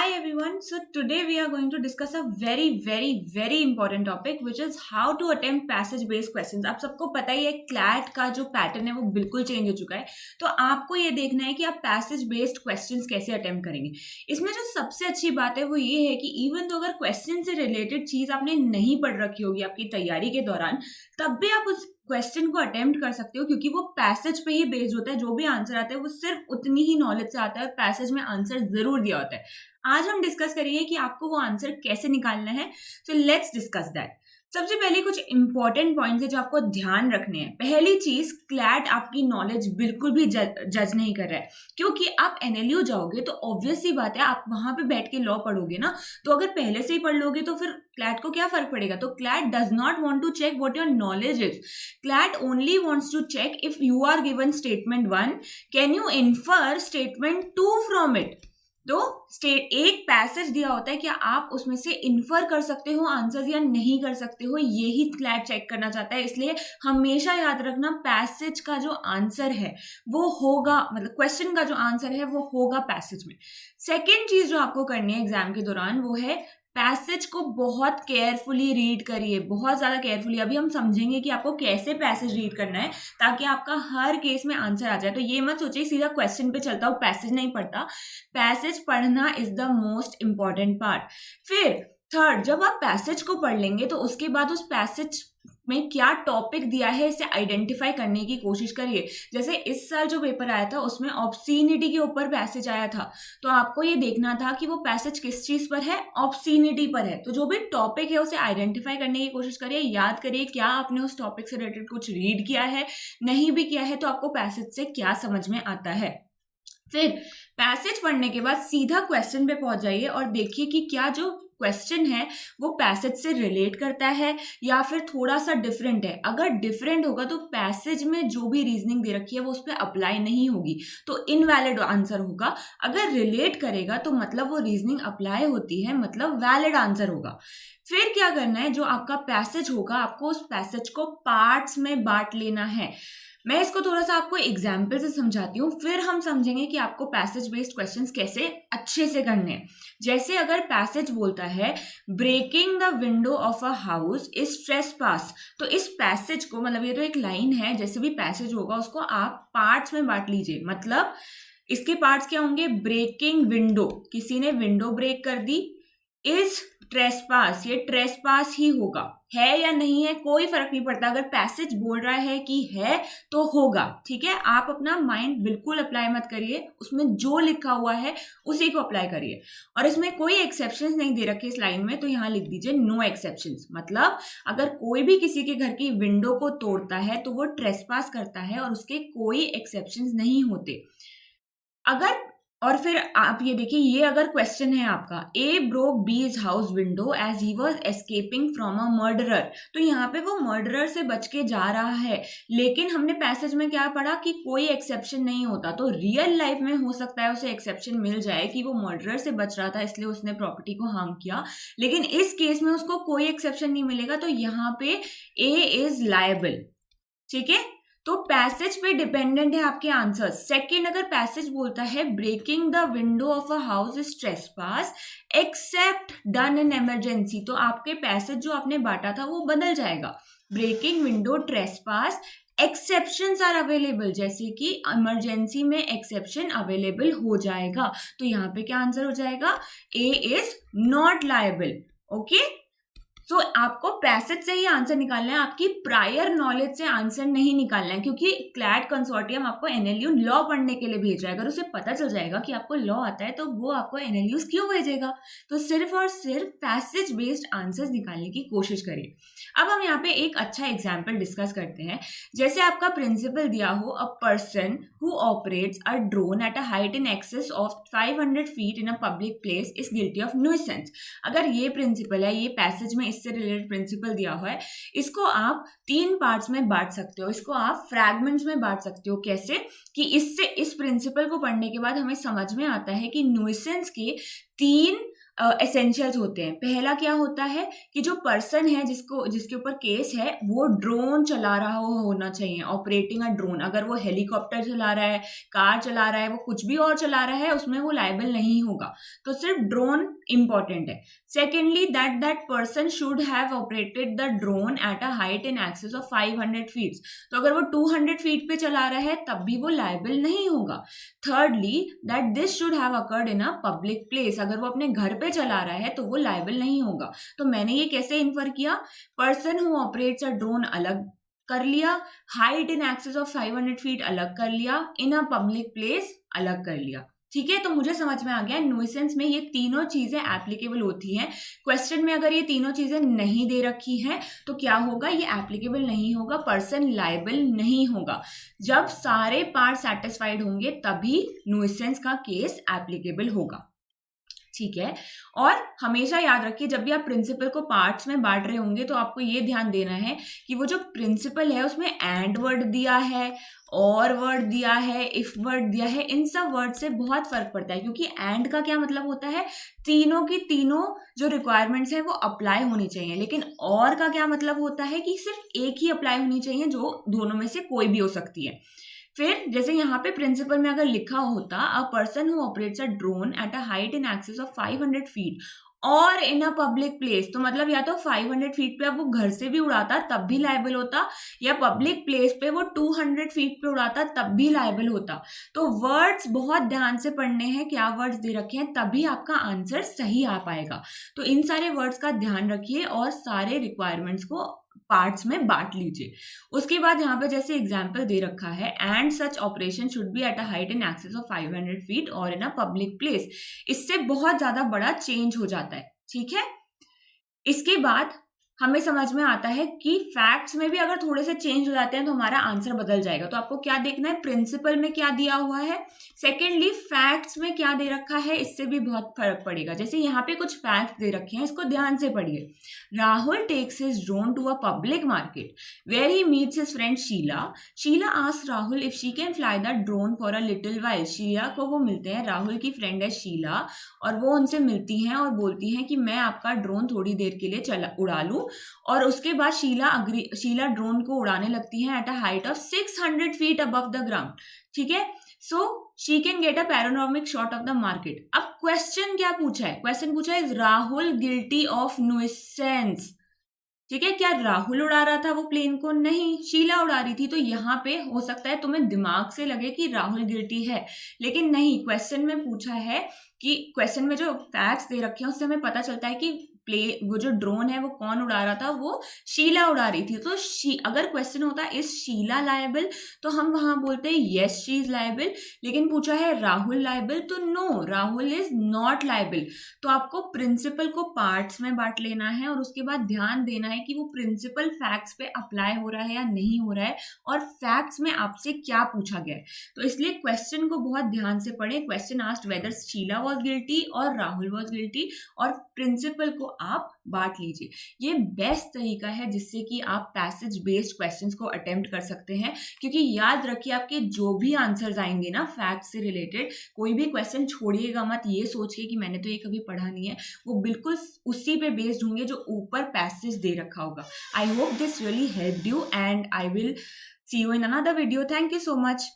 Hi everyone. So today we are going to discuss a very important topic which is how to attempt passage based questions. आप सबको पता ही है CLAT का जो pattern है वो बिल्कुल चेंज हो चुका है. तो आपको ये देखना है कि आप पैसेज बेस्ड क्वेश्चंस कैसे अटेम्प्ट करेंगे. इसमें जो सबसे अच्छी बात है वो ये है कि इवन तो अगर क्वेश्चन से रिलेटेड चीज आपने नहीं पढ़ रखी होगी आपकी तैयारी के दौरान, तब भी आप उस क्वेश्चन को अटेम्प्ट कर सकते हो क्योंकि वो पैसेज पे ही बेस्ड होता है. जो भी आंसर आता है वो सिर्फ उतनी ही नॉलेज से आता है. पैसेज में आंसर जरूर दिया होता है. आज हम डिस्कस करेंगे कि आपको वो आंसर कैसे निकालना है. So let's discuss that. सबसे पहले कुछ इंपॉर्टेंट पॉइंट्स है जो आपको ध्यान रखने हैं. पहली चीज, क्लैट आपकी नॉलेज बिल्कुल भी जज नहीं कर रहा है. क्योंकि आप एनएलयू जाओगे तो ऑब्वियस सी बात है आप वहां पे बैठ के लॉ पढ़ोगे ना. तो अगर पहले से ही पढ़ लोगे तो फिर क्लैट को क्या फर्क पड़ेगा. तो CLAT does not want to check what your knowledge is. CLAT only wants to check if you are given statement 1, can you infer statement 2 from it. तो एक पैसेज दिया होता है, क्या आप उसमें से इन्फर कर सकते हो आंसर या नहीं कर सकते हो, यही क्लैट चेक करना चाहता है. इसलिए हमेशा याद रखना पैसेज का जो आंसर है वो होगा, मतलब क्वेश्चन का जो आंसर है वो होगा पैसेज में. सेकेंड चीज जो आपको करनी है एग्जाम के दौरान वो है पैसेज को बहुत केयरफुली रीड करिए, बहुत ज्यादा केयरफुली. अभी हम समझेंगे कि आपको कैसे पैसेज रीड करना है ताकि आपका हर केस में आंसर आ जाए. तो ये मत सोचिए सीधा क्वेश्चन पे चलता हूँ पैसेज नहीं पढ़ता. पैसेज पढ़ना is the most important part. फिर थर्ड, जब आप पैसेज को पढ़ लेंगे तो उसके बाद उस पैसेज में क्या टॉपिक दिया है इसे आइडेंटिफाई करने की कोशिश करिए. जैसे इस साल जो पेपर आया था उसमें ऑब्ससीनिटी के ऊपर पैसेज आया था. तो आपको ये देखना था कि वो पैसेज किस चीज पर है, ऑब्ससीनिटी पर है. तो जो भी टॉपिक है उसे आइडेंटिफाई करने की कोशिश करिए. याद करिए क्या आपने उस टॉपिक से रिलेटेड कुछ रीड किया है, नहीं भी किया है तो आपको पैसेज से क्या समझ में आता है. फिर पैसेज पढ़ने के बाद सीधा क्वेश्चन पे पहुंच जाइए और देखिए कि क्या जो क्वेश्चन है वो पैसेज से रिलेट करता है या फिर थोड़ा सा डिफरेंट है. अगर डिफरेंट होगा तो पैसेज में जो भी रीजनिंग दे रखी है वो उस पर अप्लाई नहीं होगी, तो इनवैलिड आंसर होगा. अगर रिलेट करेगा तो मतलब वो रीजनिंग अप्लाई होती है, मतलब वैलिड आंसर होगा. फिर क्या करना है, जो आपका पैसेज होगा आपको उस पैसेज को पार्ट्स में बांट लेना है. मैं इसको थोड़ा सा आपको एग्जाम्पल से समझाती हूँ, फिर हम समझेंगे कि आपको पैसेज बेस्ड क्वेश्चंस कैसे अच्छे से करने हैं. जैसे अगर पैसेज बोलता है breaking the window of a house is trespass, तो इस पैसेज को, मतलब ये तो एक लाइन है, जैसे भी पैसेज होगा उसको आप पार्ट्स में बांट लीजिए. मतलब इसके पार्ट्स क्या होंगे, ब्रेकिंग विंडो, किसी ने विंडो ब्रेक कर दी. इज ट्रेसपास, ये ट्रेसपास ही होगा, है या नहीं है कोई फर्क नहीं पड़ता. अगर पैसेज बोल रहा है कि है तो होगा. ठीक है, आप अपना माइंड बिल्कुल अप्लाई मत करिए, उसमें जो लिखा हुआ है उसी को अप्लाई करिए. और इसमें कोई एक्सेप्शंस नहीं दे रखे इस लाइन में, तो यहाँ लिख दीजिए नो एक्सेप्शंस. मतलब अगर कोई भी किसी के घर की विंडो को तोड़ता है तो वो ट्रेसपास करता है और उसके कोई एक्सेप्शंस नहीं होते. अगर, और फिर आप ये देखिए, ये अगर क्वेश्चन है आपका, A broke B's house window as he was escaping from a murderer, तो यहाँ पे वो मर्डरर से बच के जा रहा है. लेकिन हमने पैसेज में क्या पढ़ा कि कोई एक्सेप्शन नहीं होता. तो रियल लाइफ में हो सकता है उसे एक्सेप्शन मिल जाए कि वो मर्डरर से बच रहा था इसलिए उसने प्रॉपर्टी को हार्म किया, लेकिन इस केस में उसको कोई एक्सेप्शन नहीं मिलेगा. तो यहाँ पे ए इज लायबल. ठीक है, तो पैसेज पे डिपेंडेंट है आपके आंसर. सेकंड, अगर पैसेज बोलता है breaking the window of a house is trespass except done in emergency, तो आपके पैसेज जो आपने बांटा था वो बदल जाएगा. Breaking window trespass, exceptions are available, जैसे कि इमरजेंसी में एक्सेप्शन अवेलेबल हो जाएगा. तो यहाँ पे क्या आंसर हो जाएगा, ए इज नॉट लायबल. ओके, सो आपको पैसेज से ही आंसर निकालना है, आपकी प्रायर नॉलेज से आंसर नहीं निकालना है. क्योंकि क्लैट कंसोर्टियम आपको एनएलयू लॉ पढ़ने के लिए भेज रहा है. अगर उसे पता चल जाएगा कि आपको लॉ आता है तो वो आपको एनएलयूज क्यों भेजेगा. तो सिर्फ और सिर्फ पैसेज बेस्ड आंसर्स निकालने की कोशिश करिए. अब हम यहाँ पे एक अच्छा एग्जाम्पल डिस्कस करते हैं. जैसे आपका प्रिंसिपल दिया हो, a person who operates a drone at a height in excess of 500 feet in a public place is guilty of nuisance. अगर ये प्रिंसिपल है, ये पैसेज में इससे रिलेटेड प्रिंसिपल दिया हुआ है, इसको आप 3 पार्ट्स में बांट सकते हो, इसको आप फ्रैगमेंट्स में बांट सकते हो. कैसे कि इससे, इस प्रिंसिपल को पढ़ने के बाद हमें समझ में आता है कि न्यूसेंस के 3 एसेंशियल्स होते हैं। पहला क्या होता है कि जो पर्सन है जिसके ऊपर केस है वो ड्रोन चला रहा होना चाहिए, ऑपरेटिंग अ ड्रोन। अगर वो हेलीकॉप्टर चला रहा है, कार चला रहा है, वो कुछ भी और चला रहा है, उसमें वो लायबल नहीं होगा। तो सिर्फ ड्रोन इंपॉर्टेंट है। Secondly that person should have operated the drone at a height in excess of 500 feet. तो अगर वो 200 फीट पे चला रहा है तब भी वो लायबल नहीं होगा। Thirdly that this should have occurred in a public place. अगर वो अपने घर पे चला रहा है तो वो लायबल नहीं होगा। तो मैंने ये कैसे इन्फर किया, person who operates a drone अलग कर लिया, height in excess of 500 feet अलग कर लिया, इन अ पब्लिक प्लेस अलग कर लिया। ठीक है, तो मुझे समझ में आ गया नुइसेंस में ये तीनों चीजें एप्लीकेबल होती हैं। क्वेश्चन में अगर ये तीनों चीजें नहीं दे रखी हैं तो क्या होगा, ये एप्लीकेबल नहीं होगा, पर्सन लायबल नहीं होगा। जब सारे पार्ट सेटिस्फाइड होंगे तभी नुइसेंस का केस एप्लीकेबल होगा। ठीक है, और हमेशा याद रखिए जब भी आप प्रिंसिपल को पार्ट्स में बांट रहे होंगे तो आपको ये ध्यान देना है कि वो जो प्रिंसिपल है उसमें एंड वर्ड दिया है, और वर्ड दिया है, इफ वर्ड दिया है, इन सब वर्ड से बहुत फर्क पड़ता है। क्योंकि एंड का क्या मतलब होता है, तीनों की तीनों जो रिक्वायरमेंट्स हैं वो अप्लाई होनी चाहिए। लेकिन और का क्या मतलब होता है कि सिर्फ एक ही अप्लाई होनी चाहिए, जो दोनों में से कोई भी हो सकती है। फिर जैसे यहाँ पे प्रिंसिपल में अगर लिखा होता a person who operates a drone at a height in excess of 500 feet और इन अ पब्लिक प्लेस, तो मतलब या तो 500 फीट पे अब वो घर से भी उड़ाता तब भी लायबल होता, या पब्लिक प्लेस पे वो 200 फीट पे उड़ाता तब भी लायबल होता। तो वर्ड्स बहुत ध्यान से पढ़ने हैं, क्या वर्ड्स दे रखे हैं, तभी आपका आंसर सही आ पाएगा। तो इन सारे वर्ड्स का ध्यान रखिए और सारे रिक्वायरमेंट्स को पार्ट्स में बांट लीजिए। उसके बाद यहाँ पे जैसे एग्जाम्पल दे रखा है, and such operation should be at a height in excess of 500 feet और इन अ पब्लिक प्लेस। इससे बहुत ज्यादा बड़ा चेंज हो जाता है। ठीक है, इसके बाद हमें समझ में आता है कि फैक्ट्स में भी अगर थोड़े से चेंज हो जाते हैं तो हमारा आंसर बदल जाएगा। तो आपको क्या देखना है, प्रिंसिपल में क्या दिया हुआ है, सेकेंडली फैक्ट्स में क्या दे रखा है, इससे भी बहुत फर्क पड़ेगा। जैसे यहाँ पे कुछ फैक्ट्स दे रखे हैं, इसको ध्यान से पढ़िए। Rahul takes his drone to a public market where he meets his friend Sheela. Sheela asks Rahul if she can fly the drone for a little while. Sheela को वो मिलते हैं, राहुल की फ्रेंड है शीला, और वो उनसे मिलती हैं और बोलती हैं कि मैं आपका ड्रोन थोड़ी देर के लिए उड़ा लूं। और उसके बाद शीला ड्रोन को उड़ाने लगती है at a height of 600 feet above the ground. ठीक है, so she can get a panoramic shot of the market. अब क्वेश्चन क्या पूछा है, क्वेश्चन पूछा है इज राहुल गिल्टी ऑफ नुइसेंस। ठीक है, क्या राहुल उड़ा रहा था वो प्लेन को, नहीं, शीला उड़ा रही थी। तो यहाँ पे हो सकता है तुम्हें दिमाग से लगे कि राहुल गिल्टी है, लेकिन नहीं, क्वेश्चन में पूछा है कि क्वेश्चन में जो फैक्ट्स दे रखे हैं उससे हमें पता चलता है कि वो जो ड्रोन है वो कौन उड़ा रहा था, वो शीला उड़ा रही थी। तो अगर क्वेश्चन होता है इज शीला लायबल तो हम वहां बोलते हैं यस शी इज लायबल। लेकिन पूछा है राहुल लायबल तो no, Rahul is not liable. तो आपको प्रिंसिपल को पार्ट्स में बांट लेना है और उसके बाद ध्यान देना है कि वो प्रिंसिपल फैक्ट्स पे अप्लाई हो रहा है या नहीं हो रहा है, और फैक्ट्स में आपसे क्या पूछा गया है। तो इसलिए क्वेश्चन को बहुत ध्यान से पढ़ें। Question asked whether Sheela was guilty और राहुल वाज गिल्टी, और प्रिंसिपल को आप बांट लीजिए। ये बेस्ट तरीका है जिससे कि आप पैसेज बेस्ड क्वेश्चंस को अटेम्प्ट कर सकते हैं। क्योंकि याद रखिए आपके जो भी आंसर्स आएंगे ना फैक्ट से रिलेटेड, कोई भी क्वेश्चन छोड़िएगा मत ये सोच के कि मैंने तो ये कभी पढ़ा नहीं है, वो बिल्कुल उसी पे बेस्ड होंगे जो ऊपर पैसेज दे रखा होगा। I hope this really helped you and I will see you in another video. Thank you so much.